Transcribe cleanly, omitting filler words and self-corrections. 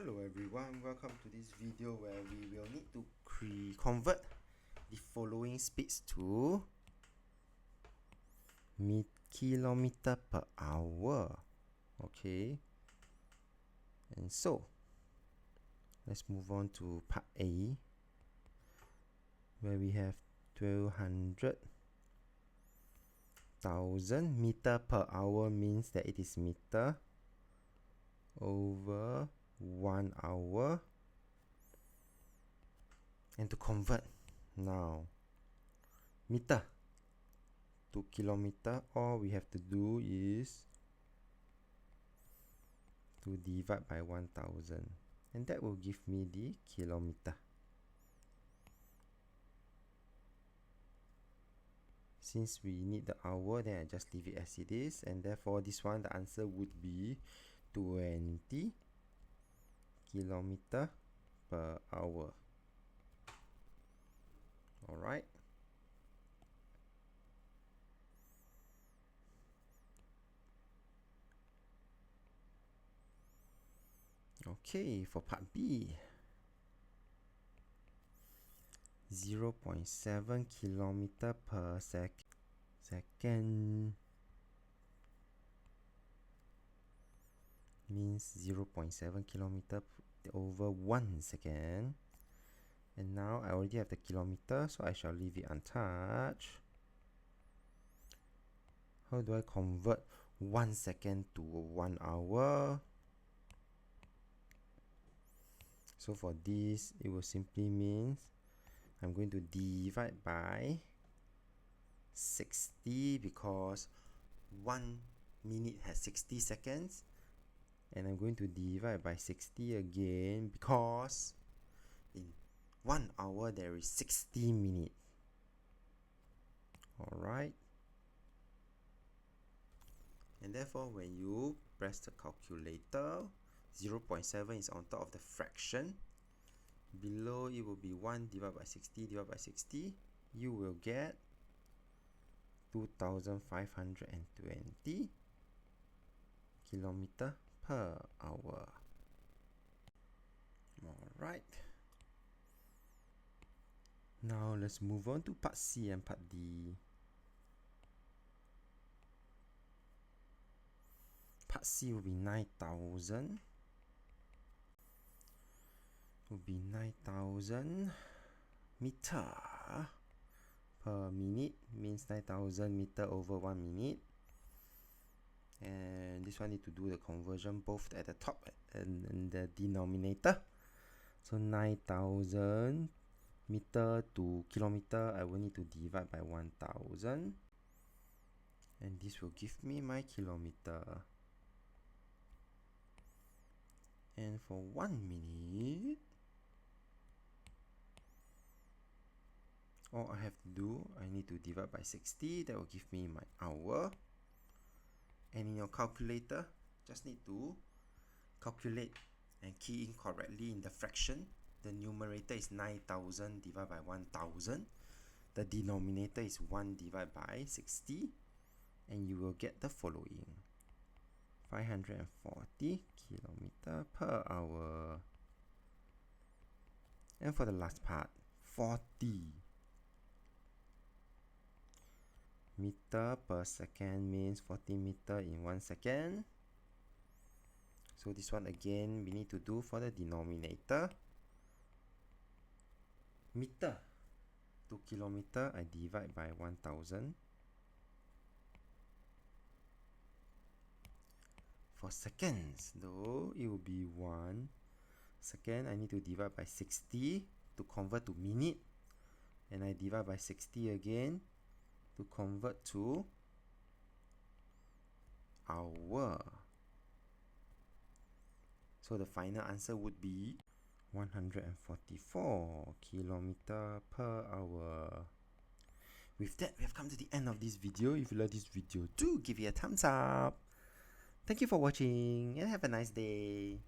Hello everyone, welcome to this video where we will need to convert the following speeds to kilometer per hour. Okay, and so let's move on to part A, where we have 1200,000 meter per hour means that it is meter over 1 hour. And to convert now meter to kilometer, all we have to do is to divide by 1000, and that will give me the kilometer. Since we need the hour, then I just leave it as it is, and therefore this one, the answer would be 20 kilometer per hour. Alright. Okay, for part B, 0.7 kilometer per second means 0.7 kilometer over 1 second. And now I already have the kilometer, so I shall leave it untouched. How do I convert 1 second to 1 hour? So for this, it will simply mean I'm going to divide by 60 because 1 minute has 60 seconds. And I'm going to divide by 60 again because in 1 hour there is 60 minutes. Alright. And therefore when you press the calculator, 0.7 is on top of the fraction. Below it will be 1 divided by 60 divided by 60. You will get 2520 kilometer per hour. Alright. Now let's move on to part C and part D. Part C will be 9,000. Will be 9,000 meter per minute, means 9,000 meter over 1 minute. And this one need to do the conversion both at the top and in the denominator. So 9,000 meter to kilometer, I will need to divide by 1000, and this will give me my kilometer. And for 1 minute, all I have to do, I need to divide by 60. That will give me my hour. And in your calculator, just need to calculate and key in correctly in the fraction. The numerator is 9,000 divided by 1000. The denominator is 1 divided by 60. And you will get the following: 540 kilometer per hour. And for the last part, 40 meter per second means 40 meter in 1 second. So this one again we need to do for the denominator. Meter to kilometer, I divide by 1000. For seconds though, it will be 1 second. I need to divide by 60 to convert to minute, and I divide by 60 again to convert to hour. So the final answer would be 144 kilometer per hour. With that, we have come to the end of this video. If you like this video, do give it a thumbs up. Thank you for watching and have a nice day.